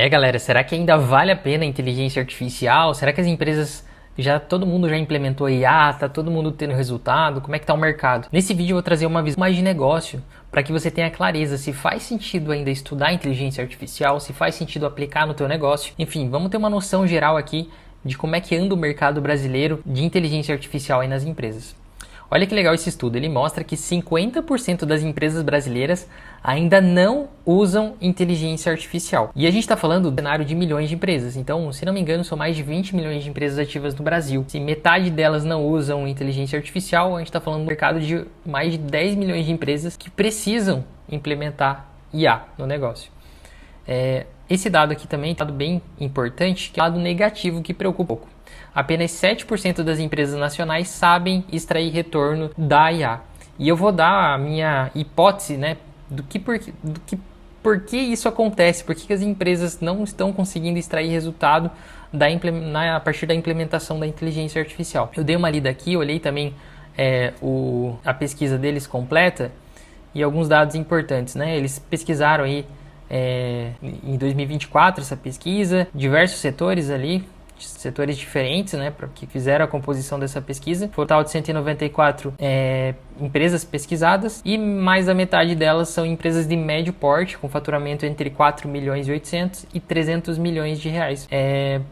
Galera, será que ainda vale a pena a inteligência artificial? Será que as empresas todo mundo já implementou IA, tá todo mundo tendo resultado? Como é que tá o mercado? Nesse vídeo eu vou trazer uma visão mais de negócio, para que você tenha clareza se faz sentido ainda estudar inteligência artificial, se faz sentido aplicar no teu negócio. Enfim, vamos ter uma noção geral aqui de como é que anda o mercado brasileiro de inteligência artificial aí nas empresas. Olha que legal esse estudo, ele mostra que 50% das empresas brasileiras ainda não usam inteligência artificial. E a gente está falando do cenário de milhões de empresas, então, se não me engano, são mais de 20 milhões de empresas ativas no Brasil. Se metade delas não usam inteligência artificial, a gente está falando do mercado de mais de 10 milhões de empresas que precisam implementar IA no negócio. Esse dado aqui também é um dado bem importante, que é o lado negativo que preocupa um pouco. Apenas 7% das empresas nacionais sabem extrair retorno da IA. E eu vou dar a minha hipótese, né, por que isso acontece, por que as empresas não estão conseguindo extrair resultado a partir da implementação da inteligência artificial. Eu dei uma lida aqui, olhei também a pesquisa deles completa e alguns dados importantes, né? Eles pesquisaram aí em 2024 essa pesquisa, diversos setores ali, setores diferentes, né, que fizeram a composição dessa pesquisa. Foi um total de 194 empresas pesquisadas e mais da metade delas são empresas de médio porte, com faturamento entre 4 milhões e 800 e 300 milhões de reais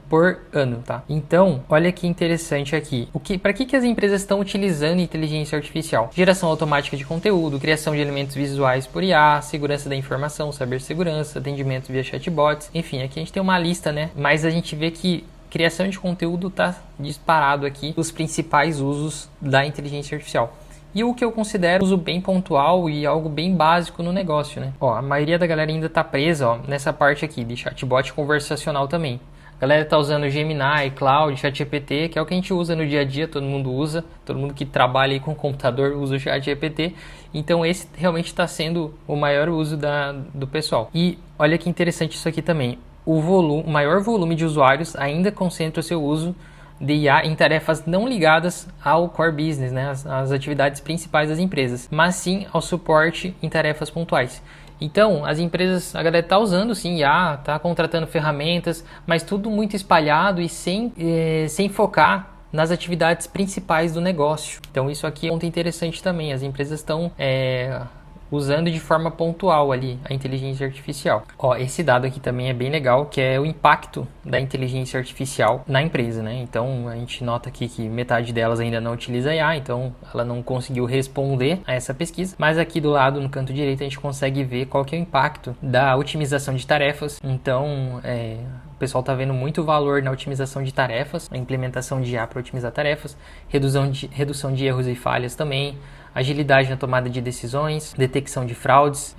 por ano, tá? Então, olha que interessante aqui. Para que as empresas estão utilizando inteligência artificial? Geração automática de conteúdo, criação de elementos visuais por IA, segurança da informação, cibersegurança, atendimento via chatbots, enfim, aqui a gente tem uma lista, né? Mas a gente vê que criação de conteúdo está disparado aqui os principais usos da inteligência artificial. E o que eu considero uso bem pontual e algo bem básico no negócio, né? A maioria da galera ainda está presa, nessa parte aqui de chatbot conversacional também. A galera está usando Gemini, Cloud, ChatGPT, que é o que a gente usa no dia a dia, todo mundo usa, todo mundo que trabalha aí com computador usa o ChatGPT. Então esse realmente está sendo o maior uso do pessoal. E olha que interessante isso aqui também. O maior volume de usuários ainda concentra o seu uso de IA em tarefas não ligadas ao core business, né, as atividades principais das empresas, mas sim ao suporte em tarefas pontuais. Então, a galera está usando sim IA, está contratando ferramentas, mas tudo muito espalhado e sem focar nas atividades principais do negócio. Então, isso aqui é um ponto interessante também. As empresas estão usando de forma pontual ali a inteligência artificial. Esse dado aqui também é bem legal, que é o impacto da inteligência artificial na empresa, né? Então a gente nota aqui que metade delas ainda não utiliza IA, então ela não conseguiu responder a essa pesquisa, mas aqui do lado, no canto direito, a gente consegue ver qual que é o impacto da otimização de tarefas. Então o pessoal está vendo muito valor na otimização de tarefas, na implementação de IA para otimizar tarefas, redução de erros e falhas também, agilidade na tomada de decisões, detecção de fraudes.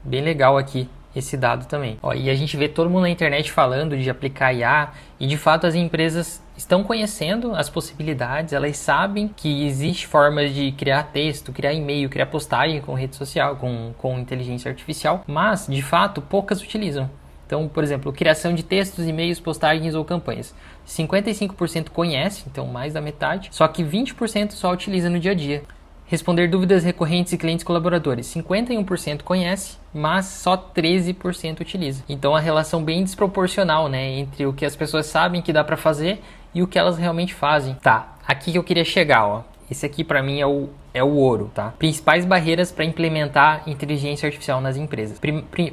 Bem legal aqui esse dado também. E a gente vê todo mundo na internet falando de aplicar IA e de fato as empresas estão conhecendo as possibilidades, elas sabem que existe formas de criar texto, criar e-mail, criar postagem com rede social, com inteligência artificial, mas de fato poucas utilizam. Então, por exemplo, criação de textos, e-mails, postagens ou campanhas. 55% conhece, então mais da metade, só que 20% só utiliza no dia a dia. Responder dúvidas recorrentes de clientes e colaboradores. 51% conhece, mas só 13% utiliza. Então, a relação bem desproporcional, né, entre o que as pessoas sabem que dá para fazer e o que elas realmente fazem. Tá, aqui que eu queria chegar, Esse aqui para mim é o ouro, tá? Principais barreiras para implementar inteligência artificial nas empresas.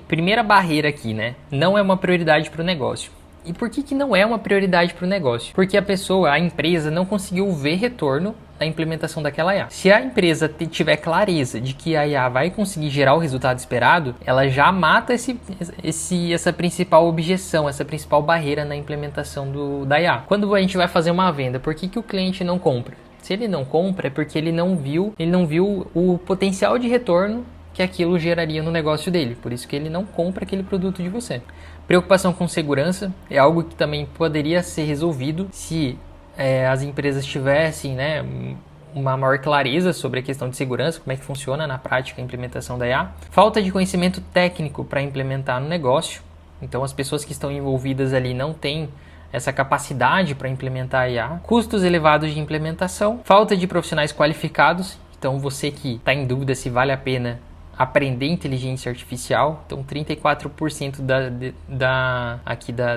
Primeira barreira aqui, né? Não é uma prioridade para o negócio. E por que não é uma prioridade para o negócio? Porque a empresa não conseguiu ver retorno da implementação daquela IA. Se a empresa tiver clareza de que a IA vai conseguir gerar o resultado esperado, ela já mata essa principal objeção, essa principal barreira na implementação da IA. Quando a gente vai fazer uma venda, por que o cliente não compra? Se ele não compra é porque ele não viu o potencial de retorno que aquilo geraria no negócio dele. Por isso que ele não compra aquele produto de você. Preocupação com segurança é algo que também poderia ser resolvido se as empresas tivessem, né, uma maior clareza sobre a questão de segurança, como é que funciona na prática a implementação da IA. Falta de conhecimento técnico para implementar no negócio. Então as pessoas que estão envolvidas ali não têm essa capacidade para implementar a IA. Custos elevados de implementação. Falta de profissionais qualificados. Então você que está em dúvida se vale a pena aprender inteligência artificial. Então 34%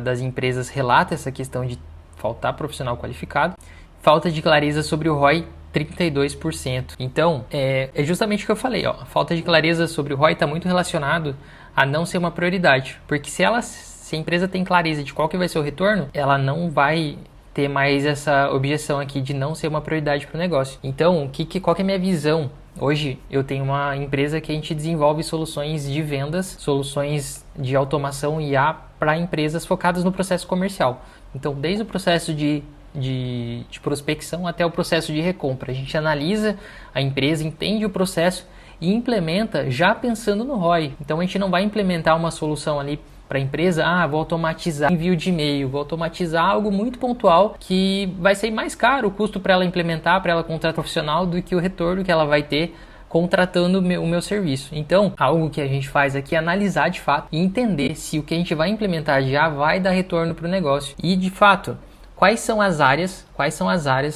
das empresas relata essa questão de faltar profissional qualificado. Falta de clareza sobre o ROI, 32%. Então, é justamente o que eu falei, ó. A falta de clareza sobre o ROI está muito relacionado a não ser uma prioridade. Porque se a empresa tem clareza de qual que vai ser o retorno, ela não vai ter mais essa objeção aqui de não ser uma prioridade para o negócio. Então, qual que é a minha visão? Hoje eu tenho uma empresa que a gente desenvolve soluções de vendas, soluções de automação IA para empresas focadas no processo comercial. Então, desde o processo de prospecção até o processo de recompra. A gente analisa a empresa, entende o processo e implementa já pensando no ROI. Então a gente não vai implementar uma solução ali para a empresa, vou automatizar envio de e-mail, vou automatizar algo muito pontual que vai ser mais caro o custo para ela implementar, para ela contratar profissional, do que o retorno que ela vai ter contratando o meu serviço. Então, algo que a gente faz aqui é analisar de fato e entender se o que a gente vai implementar já vai dar retorno para o negócio. E de fato, quais são as áreas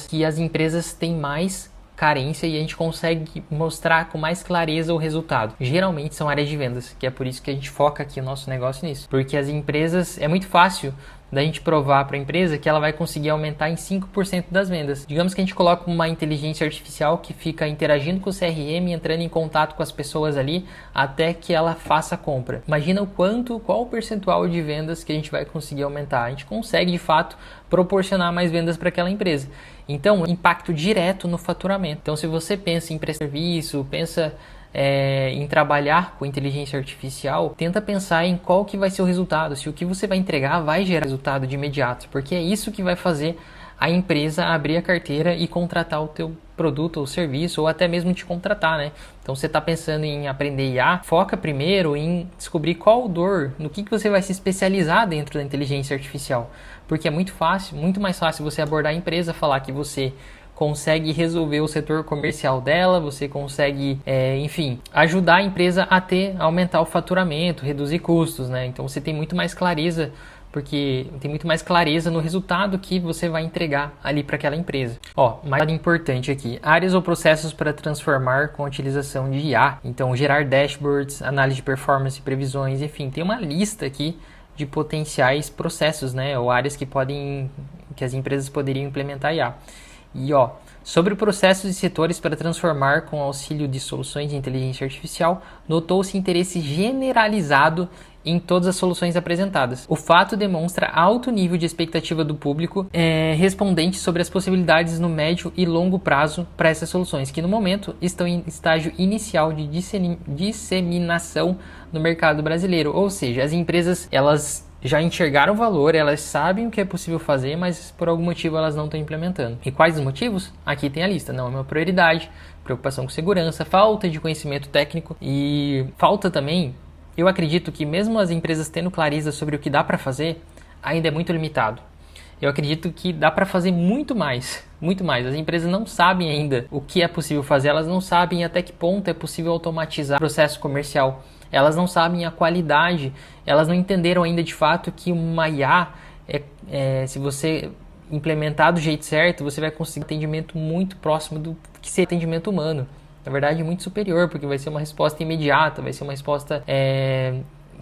que as empresas têm mais carência e a gente consegue mostrar com mais clareza o resultado? Geralmente são áreas de vendas, que é por isso que a gente foca aqui o nosso negócio nisso. Porque as empresas, é muito fácil da gente provar para a empresa que ela vai conseguir aumentar em 5% das vendas. Digamos que a gente coloca uma inteligência artificial que fica interagindo com o CRM, entrando em contato com as pessoas ali até que ela faça a compra. Imagina qual o percentual de vendas que a gente vai conseguir aumentar. A gente consegue de fato proporcionar mais vendas para aquela empresa. Então, impacto direto no faturamento. Então, se você pensa em prestar serviço, pensa em trabalhar com inteligência artificial, tenta pensar em qual que vai ser o resultado, se o que você vai entregar vai gerar resultado de imediato, porque é isso que vai fazer a empresa abrir a carteira e contratar o teu produto ou serviço, ou até mesmo te contratar, né? Então você está pensando em aprender IA, foca primeiro em descobrir qual dor, no que você vai se especializar dentro da inteligência artificial, porque é muito fácil, muito mais fácil você abordar a empresa, falar que você consegue resolver o setor comercial dela, você consegue, ajudar a empresa a aumentar o faturamento, reduzir custos, né? Então você tem muito mais clareza, porque tem muito mais clareza no resultado que você vai entregar ali para aquela empresa. Mais importante aqui, áreas ou processos para transformar com a utilização de IA. Então, gerar dashboards, análise de performance, previsões, enfim, tem uma lista aqui de potenciais processos, né? Ou áreas que as empresas poderiam implementar IA. E sobre processos e setores para transformar com auxílio de soluções de inteligência artificial, notou-se interesse generalizado em todas as soluções apresentadas. O fato demonstra alto nível de expectativa do público respondente sobre as possibilidades no médio e longo prazo para essas soluções, que no momento estão em estágio inicial de disseminação no mercado brasileiro. Ou seja, as empresas elas já enxergaram o valor, elas sabem o que é possível fazer, mas por algum motivo elas não estão implementando. E quais os motivos? Aqui tem a lista. Não é uma prioridade, preocupação com segurança, falta de conhecimento técnico e falta também, eu acredito que mesmo as empresas tendo clareza sobre o que dá para fazer, ainda é muito limitado. Eu acredito que dá para fazer muito mais, muito mais. As empresas não sabem ainda o que é possível fazer, elas não sabem até que ponto é possível automatizar o processo comercial. Elas não sabem a qualidade, elas não entenderam ainda de fato que uma IA, se você implementar do jeito certo, você vai conseguir atendimento muito próximo do que ser atendimento humano. Na verdade, muito superior, porque vai ser uma resposta imediata, vai ser uma resposta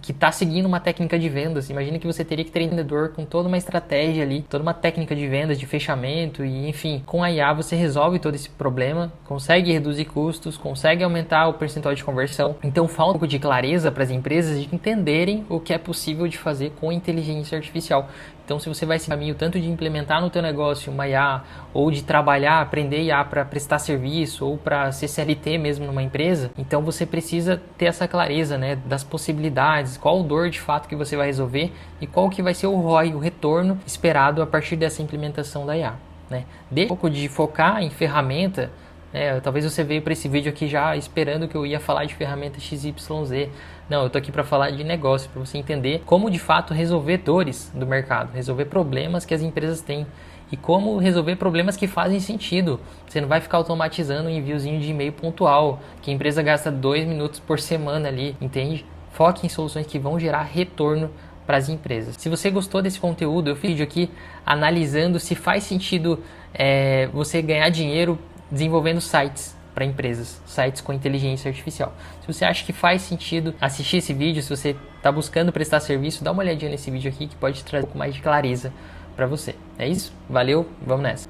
que está seguindo uma técnica de vendas. Imagina que você teria que treinar um vendedor com toda uma estratégia ali, toda uma técnica de vendas, de fechamento e enfim. Com a IA você resolve todo esse problema, consegue reduzir custos, consegue aumentar o percentual de conversão. Então falta um pouco de clareza para as empresas de entenderem o que é possível de fazer com inteligência artificial. Então se você vai esse caminho tanto de implementar no teu negócio uma IA ou de trabalhar, aprender IA para prestar serviço ou para ser CLT mesmo numa empresa, então você precisa ter essa clareza, né, das possibilidades, qual dor de fato que você vai resolver e qual que vai ser o ROI, o retorno esperado a partir dessa implementação da IA, né? Deixa um pouco de focar em ferramenta. Talvez você veio para esse vídeo aqui já esperando que eu ia falar de ferramenta XYZ. Não, eu tô aqui para falar de negócio, para você entender como de fato resolver dores do mercado, resolver problemas que as empresas têm e como resolver problemas que fazem sentido. Você não vai ficar automatizando um enviozinho de e-mail pontual, que a empresa gasta 2 minutos por semana ali, entende? Foque em soluções que vão gerar retorno para as empresas. Se você gostou desse conteúdo, eu fiz um vídeo aqui analisando se faz sentido você ganhar dinheiro desenvolvendo sites para empresas, sites com inteligência artificial. Se você acha que faz sentido assistir esse vídeo, se você está buscando prestar serviço, dá uma olhadinha nesse vídeo aqui que pode trazer um pouco mais de clareza para você. É isso? Valeu, vamos nessa!